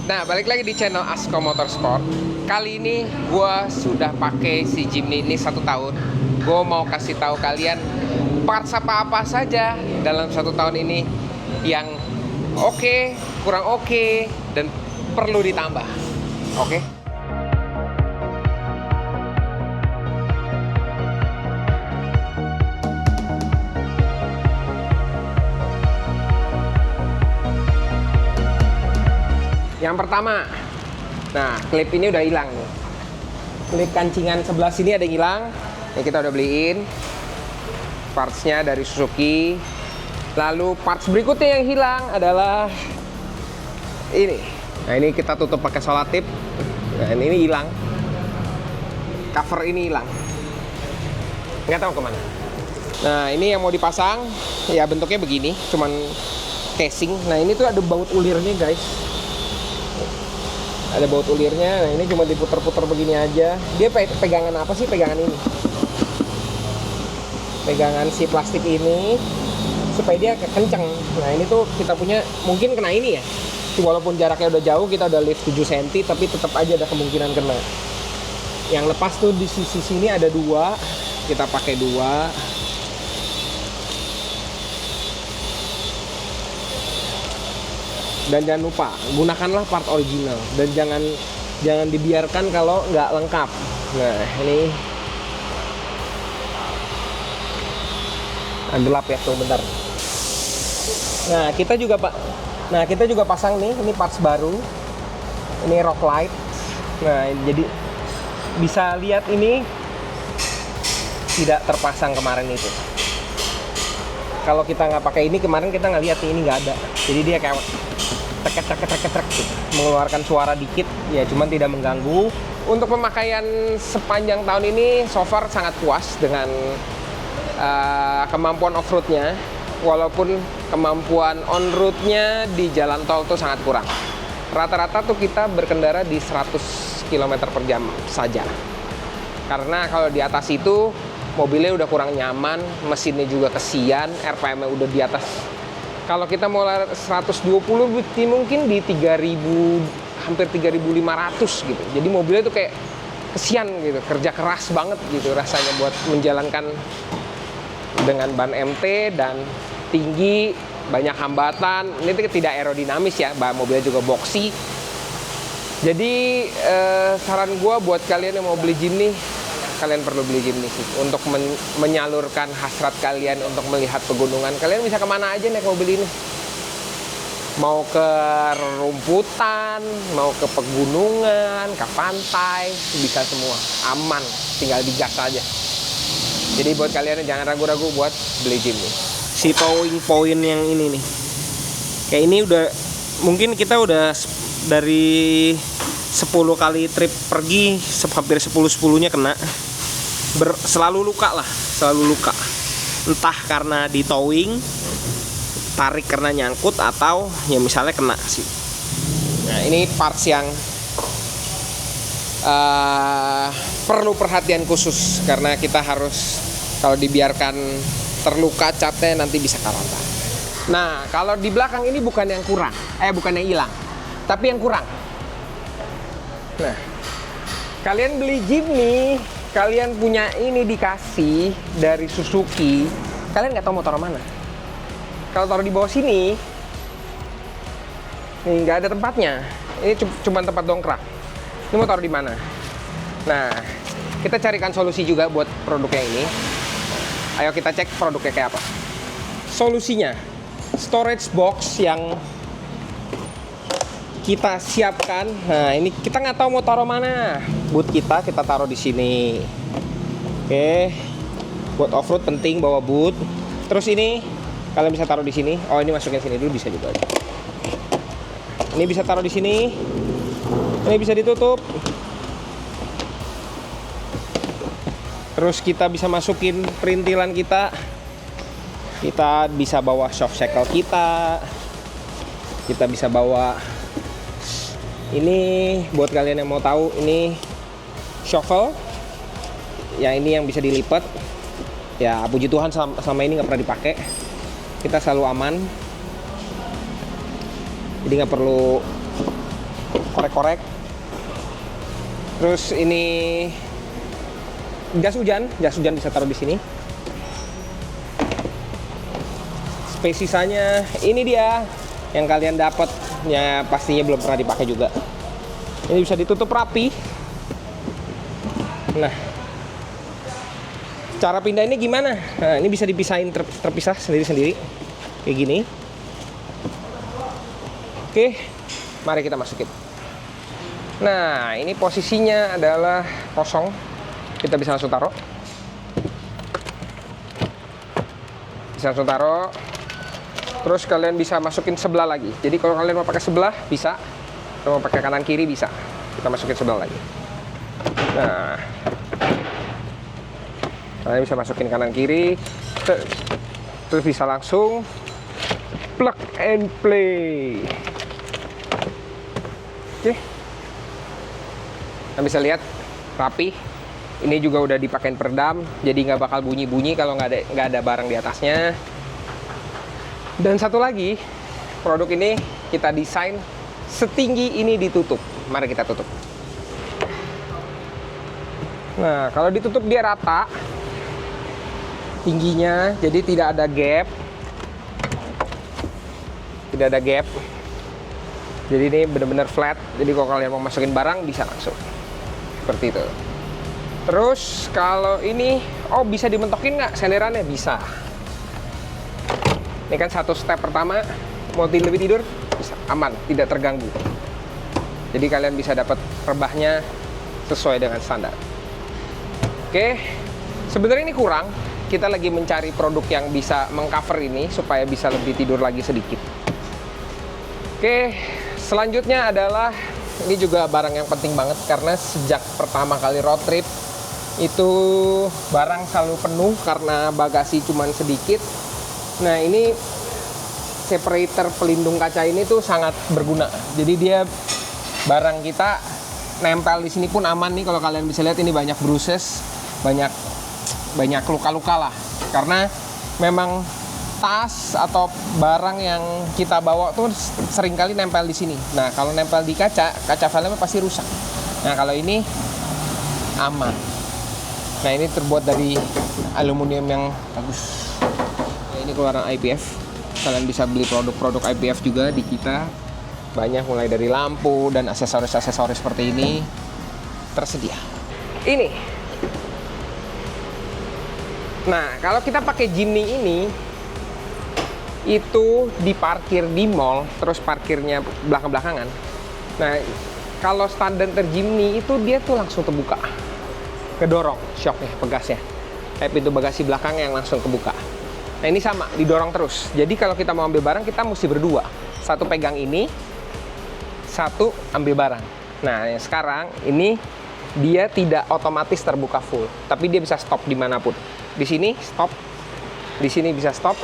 Nah, balik lagi di channel Asko Motorsport. Kali ini gue sudah pakai si Jimny ini 1 tahun. Gue mau kasih tahu kalian parts apa saja dalam 1 tahun ini yang oke, kurang oke, dan perlu ditambah. Oke? Yang pertama, nah klip ini udah hilang nih. Klip kancingan sebelah sini ada yang hilang. Yang kita udah beliin. Partsnya dari Suzuki. Lalu parts berikutnya yang hilang adalah ini. Nah ini kita tutup pakai solatip. Nah ini hilang. Cover ini hilang. Nggak tahu kemana. Nah ini yang mau dipasang. Ya bentuknya begini. Cuman casing. Nah ini tuh ada baut ulirnya guys. Ada baut ulirnya. Nah ini cuma diputer-puter begini aja. Dia pegangan apa sih? Pegangan ini. Pegangan si plastik ini supaya dia kenceng. Nah ini tuh kita punya mungkin kena ini ya. Walaupun jaraknya udah jauh, kita udah lift 7 cm, tapi tetap aja ada kemungkinan kena. Yang lepas tuh di sisi sini ada 2. Kita pakai 2. Dan jangan lupa, gunakanlah part original. Dan jangan dibiarkan kalau nggak lengkap. Nah, ini gelap ya, tuh bentar. Nah, kita juga pasang nih, ini parts baru. Ini rock light. Nah, jadi bisa lihat ini tidak terpasang kemarin itu. Kalau kita nggak pakai ini kemarin, kita nggak lihat ini nggak ada. Jadi dia kayak tek gitu. Mengeluarkan suara dikit ya, cuman tidak mengganggu. Untuk pemakaian sepanjang tahun ini so far sangat puas dengan kemampuan off-roadnya, walaupun kemampuan on-roadnya di jalan tol tuh sangat kurang. Rata-rata tuh kita berkendara di 100 km per jam saja. Karena kalau di atas itu mobilnya udah kurang nyaman, mesinnya juga kesian, RPM-nya udah di atas. Kalau kita mau 120 mungkin di 3000, hampir 3500 gitu. Jadi mobilnya tuh kayak kesian gitu, kerja keras banget gitu rasanya buat menjalankan dengan ban MT dan tinggi, banyak hambatan. Ini tidak aerodinamis ya, mobilnya juga boxy. Jadi saran gue buat kalian yang mau beli Jimny, kalian perlu beli Jimny sih untuk menyalurkan hasrat kalian untuk melihat pegunungan. Kalian bisa kemana aja naik mobil ini, mau ke rumputan, mau ke pegunungan, ke pantai, bisa semua, aman, tinggal digas aja. Jadi buat kalian jangan ragu-ragu buat beli Jimny. Si towing point yang ini nih, kayak ini udah mungkin kita udah dari 10 kali trip pergi, hampir 10-10-nya kena. Selalu luka lah, selalu luka. Entah karena di towing, tarik karena nyangkut, atau ya misalnya kena sih. Nah ini parts yang perlu perhatian khusus, karena kita harus, kalau dibiarkan terluka catnya nanti bisa karatan. Nah kalau di belakang ini bukan yang kurang, bukan yang hilang, tapi yang kurang. Nah, kalian beli Jimny, kalian punya ini dikasih dari Suzuki, kalian nggak tahu mau taruh mana. Kalau taruh di bawah sini, ini nggak ada tempatnya. Ini cuma tempat dongkrak. Ini mau taruh di mana? Nah, kita carikan solusi juga buat produknya ini. Ayo kita cek produknya kayak apa. Solusinya, storage box yang kita siapkan. Nah ini kita nggak tahu mau taruh mana. Boot kita taruh di sini. Oke, buat off-road penting bawa boot. Terus ini kalian bisa taruh di sini. Oh ini masukin sini dulu bisa juga. Ini bisa taruh di sini. Ini bisa ditutup. Terus kita bisa masukin perintilan kita. Kita bisa bawa soft shackle kita. Kita bisa bawa ini, buat kalian yang mau tahu, ini shovel. Ya ini yang bisa dilipat. Ya puji Tuhan sama ini nggak pernah dipakai. Kita selalu aman. Jadi nggak perlu korek-korek. Terus ini jas hujan bisa taruh di sini. Space sisanya ini dia yang kalian dapat, ya pastinya belum pernah dipakai juga. Ini bisa ditutup rapi. Nah, cara pindah ini gimana? Nah, ini bisa dipisahin terpisah sendiri-sendiri kayak gini. Oke, mari kita masukin. Nah, ini posisinya adalah kosong. Kita bisa langsung taruh. Bisa langsung taruh. Terus kalian bisa masukin sebelah lagi. Jadi kalau kalian mau pakai sebelah, bisa. Kalau mau pakai kanan kiri, bisa. Kita masukin sebelah lagi. Nah, kalian bisa masukin kanan kiri. Terus bisa langsung plug and play. Oke. Kalian bisa lihat rapi. Ini juga udah dipakein peredam, jadi nggak bakal bunyi-bunyi kalau nggak ada barang di atasnya. Dan satu lagi, produk ini kita desain setinggi ini ditutup. Mari kita tutup. Nah, kalau ditutup dia rata tingginya, jadi tidak ada gap. Tidak ada gap. Jadi ini benar-benar flat. Jadi kalau kalian mau masukin barang bisa langsung. Seperti itu. Terus kalau ini, oh bisa dimentokin nggak senderannya? Bisa. Ini kan satu step pertama, mau lebih tidur bisa aman, tidak terganggu. Jadi kalian bisa dapat rebahnya sesuai dengan standar. Oke, sebenarnya ini kurang. Kita lagi mencari produk yang bisa mengcover ini supaya bisa lebih tidur lagi sedikit. Oke, selanjutnya adalah ini juga barang yang penting banget karena sejak pertama kali road trip itu barang selalu penuh karena bagasi cuman sedikit. Nah, ini separator pelindung kaca ini tuh sangat berguna. Jadi dia barang kita nempel di sini pun aman nih. Kalau kalian bisa lihat ini banyak bruises, banyak luka-luka lah. Karena memang tas atau barang yang kita bawa tuh seringkali nempel di sini. Nah, kalau nempel di kaca filmnya pasti rusak. Nah, kalau ini aman. Nah, ini terbuat dari aluminium yang bagus. Nah, ini keluaran IPF. Kalian bisa beli produk-produk IPF juga di kita. Banyak mulai dari lampu dan aksesoris-aksesoris seperti ini tersedia. Ini. Nah, kalau kita pakai Jimny ini itu diparkir di mall, terus parkirnya belakang-belakangan. Nah, kalau standar Jimny itu dia tuh langsung terbuka. Kedorong shocknya, pegasnya. Kayak pintu bagasi belakang yang langsung kebuka. Nah, ini sama, didorong terus. Jadi kalau kita mau ambil barang, kita mesti berdua. Satu pegang ini, satu ambil barang. Nah, yang sekarang ini dia tidak otomatis terbuka full, tapi dia bisa stop dimanapun. Di sini stop, di sini bisa stop,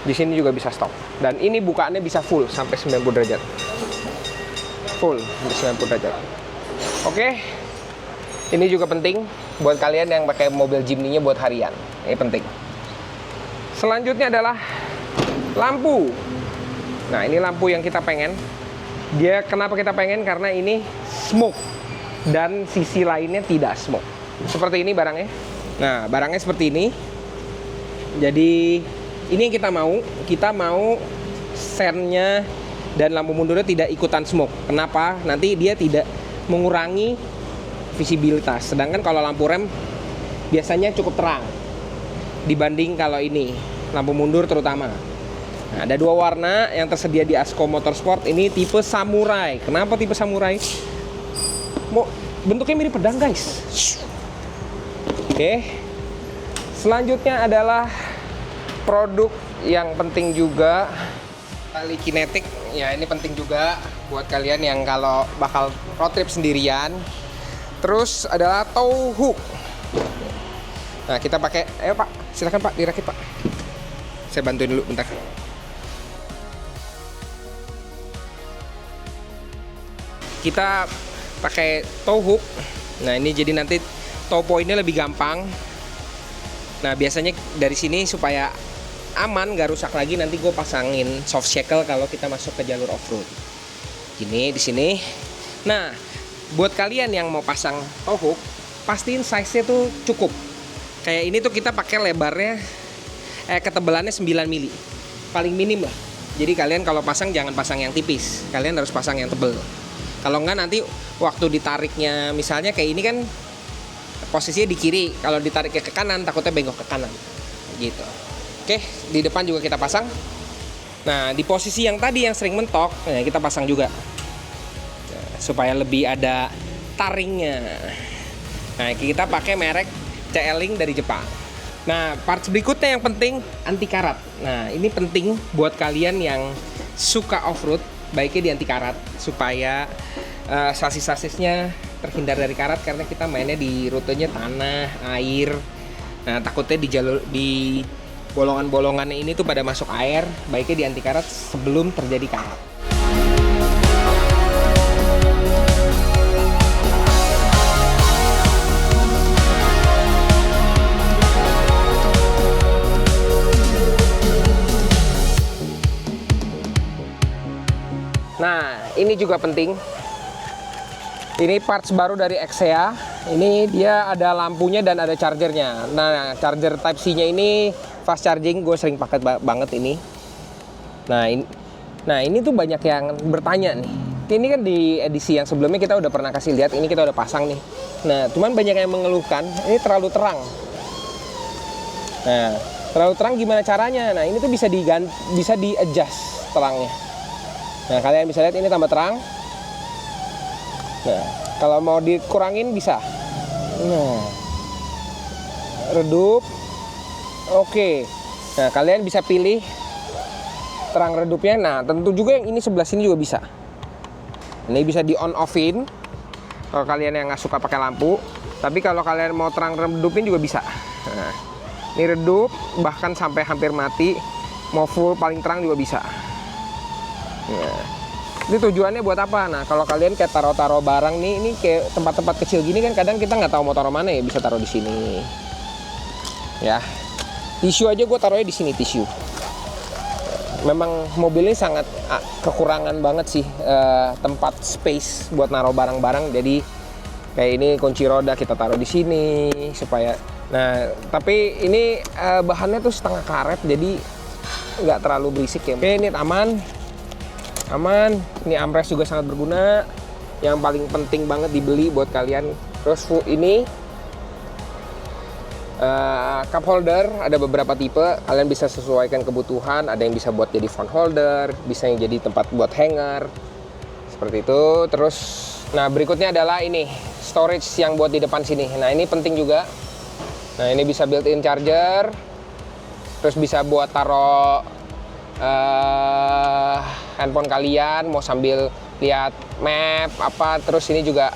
di sini juga bisa stop. Dan ini bukaannya bisa full sampai 90 derajat. Full sampai 90 derajat. Oke. Ini juga penting buat kalian yang pakai mobil Jimny-nya buat harian. Ini penting. Selanjutnya adalah lampu. Nah, ini lampu yang kita pengen. Dia kenapa kita pengen? Karena ini smoke dan sisi lainnya tidak smoke. Seperti ini barangnya. Nah, barangnya seperti ini. Jadi ini yang kita mau. Kita mau sennya dan lampu mundurnya tidak ikutan smoke. Kenapa? Nanti dia tidak mengurangi visibilitas. Sedangkan kalau lampu rem biasanya cukup terang dibanding kalau ini lampu mundur terutama. Nah, ada dua warna yang tersedia di Asko Motorsport. Ini tipe samurai. Kenapa tipe samurai? Bentuknya mirip pedang, guys. Oke. Selanjutnya adalah produk yang penting juga, tali kinetik. Ya, ini penting juga buat kalian yang kalau bakal road trip sendirian. Terus adalah tow hook. Nah, kita pakai, ayo Pak, silakan Pak, dirakit Pak. Saya bantuin dulu bentar. Kita pakai tow hook. Nah, ini jadi nanti tow point-nya lebih gampang. Nah, biasanya dari sini supaya aman, nggak rusak lagi, nanti gue pasangin soft shackle kalau kita masuk ke jalur off-road. Gini di sini. Nah, buat kalian yang mau pasang toe hook, pastiin size-nya tuh cukup. Kayak ini tuh kita pakai lebarnya ketebalannya 9 mili. Paling minim lah. Jadi kalian kalau pasang jangan pasang yang tipis. Kalian harus pasang yang tebel. Kalau enggak nanti waktu ditariknya misalnya kayak ini kan posisinya di kiri. Kalau ditariknya ke kanan takutnya bengkok ke kanan. Gitu. Oke, di depan juga kita pasang. Nah, di posisi yang tadi yang sering mentok, nah kita pasang juga. Supaya lebih ada taringnya. Nah, kita pakai merek CL-Link dari Jepang. Nah, parts berikutnya yang penting anti karat. Nah, ini penting buat kalian yang suka off-road, baiknya di anti karat supaya sasis-sasisnya terhindar dari karat karena kita mainnya di rutenya tanah, air. Nah, takutnya di jalur di bolongan-bolongannya ini tuh pada masuk air, baiknya di anti karat sebelum terjadi karat. Nah, ini juga penting. Ini parts baru dari Exea. Ini dia ada lampunya dan ada chargernya. Nah, charger Type C-nya ini fast charging. Gue sering pakai banget ini. Nah, ini tuh banyak yang bertanya nih. Ini kan di edisi yang sebelumnya kita udah pernah kasih lihat. Ini kita udah pasang nih. Nah, cuman banyak yang mengeluhkan ini terlalu terang. Nah, terlalu terang gimana caranya? Nah, ini tuh bisa di-adjust terangnya. Nah, kalian bisa lihat ini tambah terang. Nah, kalau mau dikurangin bisa. Nah, redup. Oke. Nah, kalian bisa pilih terang redupnya. Nah, tentu juga yang ini sebelah sini juga bisa. Ini bisa di on offin. Kalau kalian yang nggak suka pakai lampu. Tapi kalau kalian mau terang redupin juga bisa. Nah, ini redup bahkan sampai hampir mati. Mau full paling terang juga bisa. Nah, ini tujuannya buat apa? Nah, kalau kalian kayak taruh-taruh barang nih, ini kayak tempat-tempat kecil gini kan kadang kita nggak tahu mau taruh mana ya, bisa taruh di sini. Ya, tisu aja gue taruhnya di sini tisu. Memang mobil ini sangat kekurangan banget sih tempat space buat naruh barang-barang. Jadi kayak ini kunci roda kita taruh di sini supaya. Nah, tapi ini bahannya tuh setengah karet, jadi nggak terlalu berisik ya. Oke, ini aman. Ini armrest juga sangat berguna. Yang paling penting banget dibeli buat kalian. Terus ini cup holder ada beberapa tipe. Kalian bisa sesuaikan kebutuhan. Ada yang bisa buat jadi phone holder, bisa yang jadi tempat buat hanger. Seperti itu. Terus, nah berikutnya adalah ini storage yang buat di depan sini. Nah ini penting juga. Nah ini bisa built-in charger. Terus bisa buat taruh handphone kalian mau sambil lihat map apa. Terus ini juga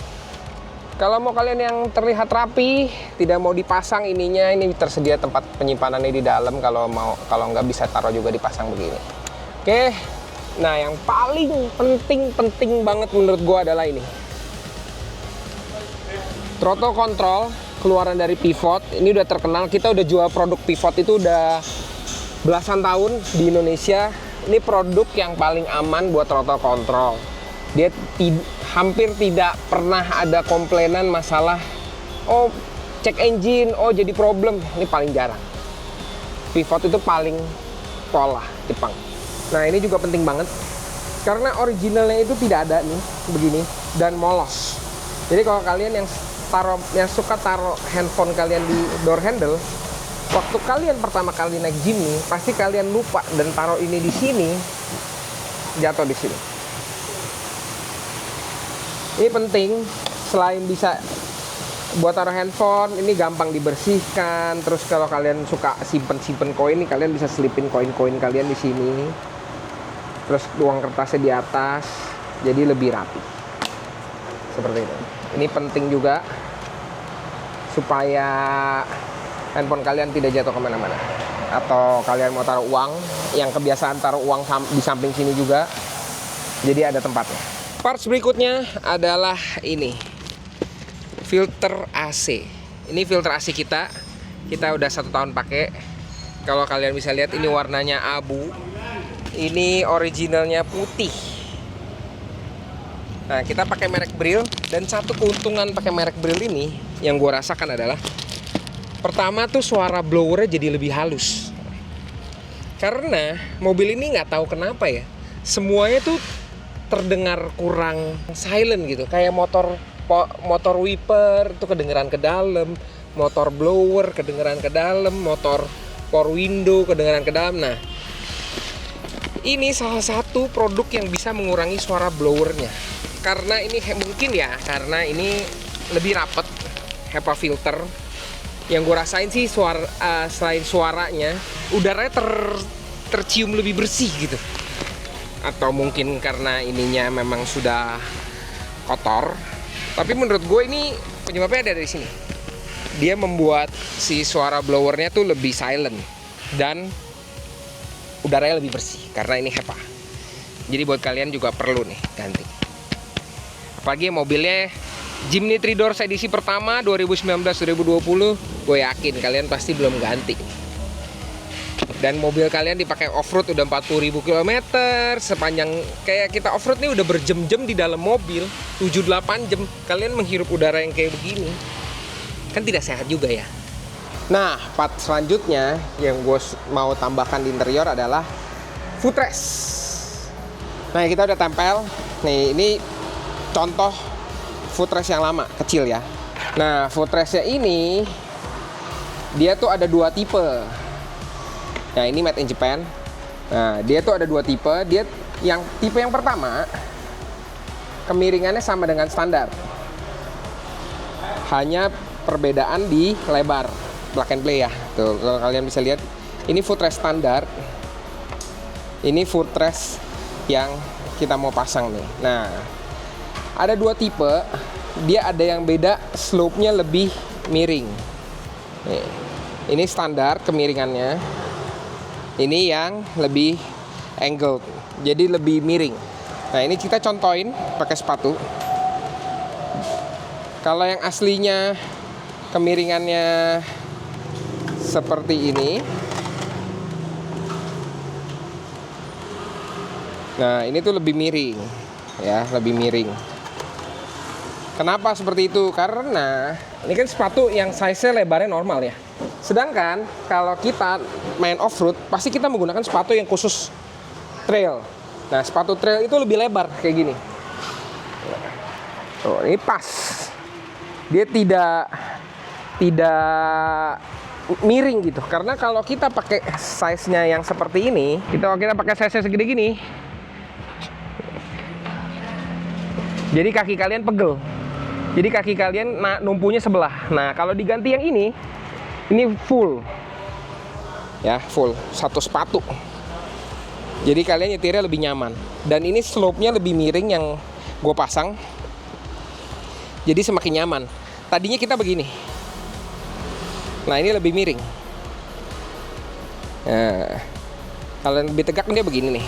kalau mau kalian yang terlihat rapi, tidak mau dipasang ininya, ini tersedia tempat penyimpanannya di dalam. Kalau nggak bisa taruh juga dipasang begini. Oke, nah yang paling penting banget menurut gua adalah ini throttle control keluaran dari pivot. Ini udah terkenal, kita udah jual produk pivot itu udah belasan tahun di Indonesia. Ini produk yang paling aman buat throttle control. Dia hampir tidak pernah ada komplainan masalah cek engine, jadi problem. Ini paling jarang. Pivot itu paling pola Jepang. Nah ini juga penting banget karena originalnya itu tidak ada nih begini dan molos. Jadi kalau kalian yang suka taruh handphone kalian di door handle, waktu kalian pertama kali naik gym nih, pasti kalian lupa dan taruh ini di sini, jatuh di sini. Ini penting, selain bisa buat taruh handphone, ini gampang dibersihkan. Terus kalau kalian suka simpen koin, nih kalian bisa selipin koin-koin kalian di sini. Terus uang kertasnya di atas, jadi lebih rapi. Seperti itu. Ini penting juga supaya handphone kalian tidak jatuh kemana-mana. Atau kalian mau taruh uang, yang kebiasaan taruh uang di samping sini juga, jadi ada tempatnya. Parts berikutnya adalah ini, filter AC. Ini filter AC kita udah 1 tahun pakai. Kalau kalian bisa lihat ini warnanya abu, ini originalnya putih. Nah, kita pakai merek Brill, dan satu keuntungan pakai merek Brill ini yang gue rasakan adalah pertama tuh suara blowernya jadi lebih halus. Karena mobil ini nggak tahu kenapa ya, semuanya tuh terdengar kurang silent gitu. Kayak motor wiper tuh kedengeran ke dalam, motor blower kedengeran ke dalam, motor power window kedengeran ke dalam. Nah, ini salah satu produk yang bisa mengurangi suara blowernya. Karena ini mungkin ya, karena ini lebih rapet HEPA filter. Yang gue rasain sih selain suaranya, udaranya tercium lebih bersih gitu. Atau mungkin karena ininya memang sudah kotor. Tapi menurut gue ini penyebabnya ada dari sini. Dia membuat si suara blowernya tuh lebih silent dan udaranya lebih bersih karena ini HEPA. Jadi buat kalian juga perlu nih ganti. Apalagi mobilnya Jimny 3 Doors edisi pertama 2019-2020, gue yakin kalian pasti belum ganti. Dan mobil kalian dipakai off-road udah 40.000 km, sepanjang kayak kita off-road nih udah berjam-jam di dalam mobil, 7-8 jam, kalian menghirup udara yang kayak begini. Kan tidak sehat juga ya. Nah, part selanjutnya yang gue mau tambahkan di interior adalah footrest. Nah, kita udah tempel. Nih, ini contoh footrest yang lama, kecil ya. Nah, footrestnya ini dia tuh ada 2 tipe. Nah, ini made in Japan. Nah, dia tuh ada 2 tipe. Dia tipe yang pertama kemiringannya sama dengan standar. Hanya perbedaan di lebar plug and play ya. Tuh, kalau kalian bisa lihat, ini footrest standar. Ini footrest yang kita mau pasang nih. Nah, ada 2 tipe. Dia ada yang beda, slope-nya lebih miring. Nih, ini standar kemiringannya. Ini yang lebih angled, jadi lebih miring. Nah, ini kita contohin pakai sepatu. Kalau yang aslinya kemiringannya seperti ini. Nah, ini tuh lebih miring ya, lebih miring. Kenapa seperti itu? Karena ini kan sepatu yang size-nya lebarnya normal ya. Sedangkan kalau kita main off-road, pasti kita menggunakan sepatu yang khusus trail. Nah, sepatu trail itu lebih lebar kayak gini. Tuh, ini pas. Dia tidak miring gitu. Karena kalau kita pakai size-nya yang seperti ini, kalau kita pakai size-nya segede gini, jadi kaki kalian pegel. Jadi kaki kalian numpunya sebelah. Nah, kalau diganti yang ini full. Ya, full. Satu sepatu. Jadi kalian nyetirnya lebih nyaman. Dan ini slope-nya lebih miring yang gue pasang. Jadi semakin nyaman. Tadinya kita begini. Nah, ini lebih miring. Nah, kalau lebih tegak dia begini nih.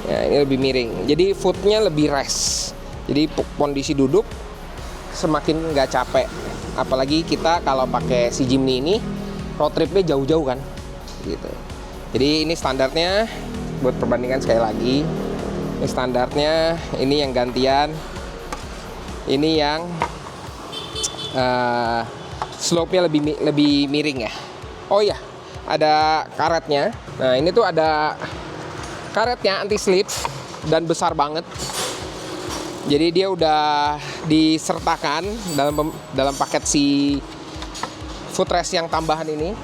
Ya, ini lebih miring. Jadi footnya lebih rest. Jadi kondisi duduk semakin nggak capek. Apalagi kita kalau pakai si Jimny ini road tripnya jauh-jauh kan, gitu. Jadi ini standarnya, buat perbandingan sekali lagi. Ini standarnya, ini yang gantian, ini yang slope-nya lebih miring ya. Oh iya, ada karetnya. Nah, ini tuh ada karetnya anti slip dan besar banget. Jadi dia udah disertakan dalam paket si footrest yang tambahan ini.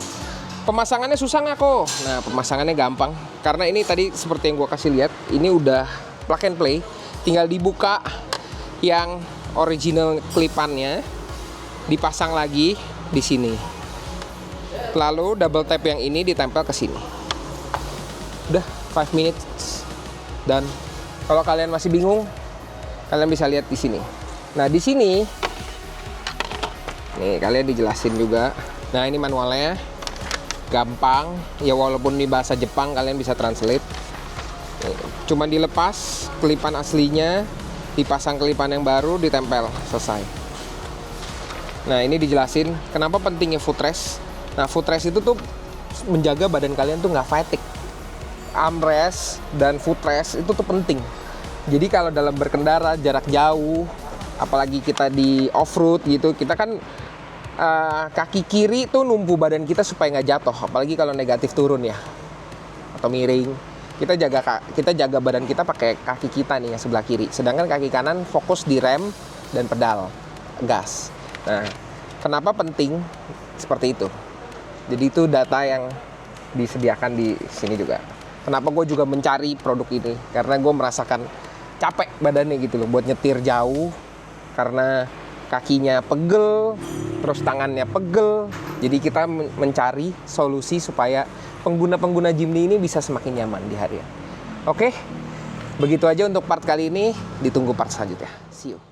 Pemasangannya susah nggak kok? Nah, pemasangannya gampang. Karena ini tadi seperti yang gue kasih lihat, ini udah plug and play. Tinggal dibuka yang original klipannya, dipasang lagi di sini. Lalu double tap yang ini ditempel ke sini. Udah 5 minutes. Dan kalau kalian masih bingung, kalian bisa lihat di sini. Nah, di sini nih kalian dijelasin juga. Nah, ini manualnya gampang ya, walaupun ini bahasa Jepang kalian bisa translate. Nih, cuman dilepas kelipan aslinya, dipasang kelipan yang baru, ditempel, selesai. Nah, ini dijelasin kenapa pentingnya footrest. Nah, footrest itu tuh menjaga badan kalian tuh nggak fatigue. Armrest dan footrest itu tuh penting. Jadi kalau dalam berkendara jarak jauh, apalagi kita di off-road gitu, kita kan kaki kiri tuh numpu badan kita supaya nggak jatuh. Apalagi kalau negatif turun ya, atau miring. Kita jaga badan kita pakai kaki kita nih yang sebelah kiri. Sedangkan kaki kanan fokus di rem dan pedal gas. Nah, kenapa penting seperti itu? Jadi itu data yang disediakan di sini juga. Kenapa gue juga mencari produk ini? Karena gue merasakan capek badannya gitu loh buat nyetir jauh. Karena kakinya pegel, terus tangannya pegel. Jadi kita mencari solusi supaya pengguna-pengguna Jimny ini bisa semakin nyaman di harian. Oke, begitu aja untuk part kali ini. Ditunggu part selanjutnya. See you.